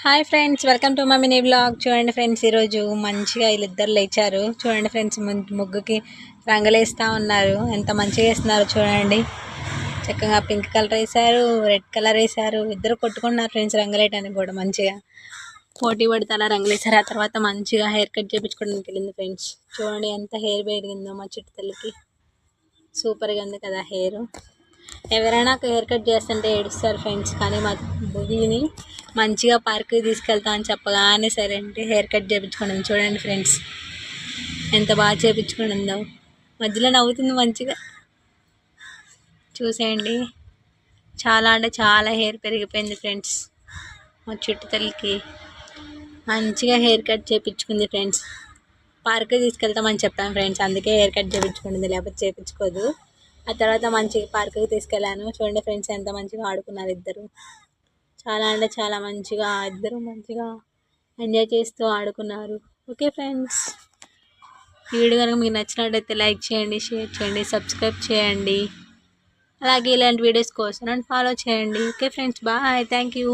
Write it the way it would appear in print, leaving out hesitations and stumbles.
Hi friends, welcome to మా mini blog. చూడండి friends, ఈరోజు మంచిగా వీళ్ళిద్దరు లేచారు. చూడండి ఫ్రెండ్స్, ముగ్గుకి రంగులేస్తూ ఉన్నారు. ఎంత మంచిగా వేస్తున్నారు చూడండి. చక్కగా పింక్ కలర్ వేసారు, రెడ్ కలర్ వేసారు. ఇద్దరు కొట్టుకున్నారు ఫ్రెండ్స్ రంగులేయడానికి కూడా. మంచిగా పోటీ పడితే అలా రంగులేసారు. ఆ తర్వాత మంచిగా హెయిర్ కట్ చేయించుకోవడానికి వెళ్ళింది ఫ్రెండ్స్. చూడండి ఎంత హెయిర్ పెరిగిందో మా చిట్టు తల్లికి. సూపర్గా ఉంది కదా హెయిర్. ఎవరైనా హెయిర్ కట్ చేస్తుంటే ఏడుస్తారు ఫ్రెండ్స్, కానీ మా బుగిని మంచిగా పార్క్కి తీసుకెళ్తా అని చెప్పగానే సరే అంటే హెయిర్ కట్ చేయించుకున్నాం. చూడండి ఫ్రెండ్స్ ఎంత బాగా చేయించుకునిందో. మధ్యలో నవ్వుతుంది మంచిగా. చూసేయండి, చాలా అంటే చాలా హెయిర్ పెరిగిపోయింది ఫ్రెండ్స్. మా చుట్టు తల్లికి మంచిగా హెయిర్ కట్ చేయించుకుంది ఫ్రెండ్స్. పార్క్కి తీసుకెళ్తామని చెప్పాను ఫ్రెండ్స్, అందుకే హెయిర్ కట్ చేయించుకుంది, లేకపోతే చేయించుకోదు. ఆ తర్వాత మంచిగా పార్క్కి తీసుకెళ్ళాను. చూడండి ఫ్రెండ్స్ ఎంత మంచిగా ఆడుకున్నారు ఇద్దరు. చాలా అంటే చాలా మంచిగా ఇద్దరు మంచిగా ఎంజాయ్ చేస్తూ ఆడుకున్నారు. ఓకే ఫ్రెండ్స్, ఈ వీడియో కనుక మీకు నచ్చినట్టయితే లైక్ చేయండి, షేర్ చేయండి, సబ్స్క్రైబ్ చేయండి. అలాగే ఇలాంటి వీడియోస్ కోసం నన్ను ఫాలో చేయండి. Okay friends, bye, thank you.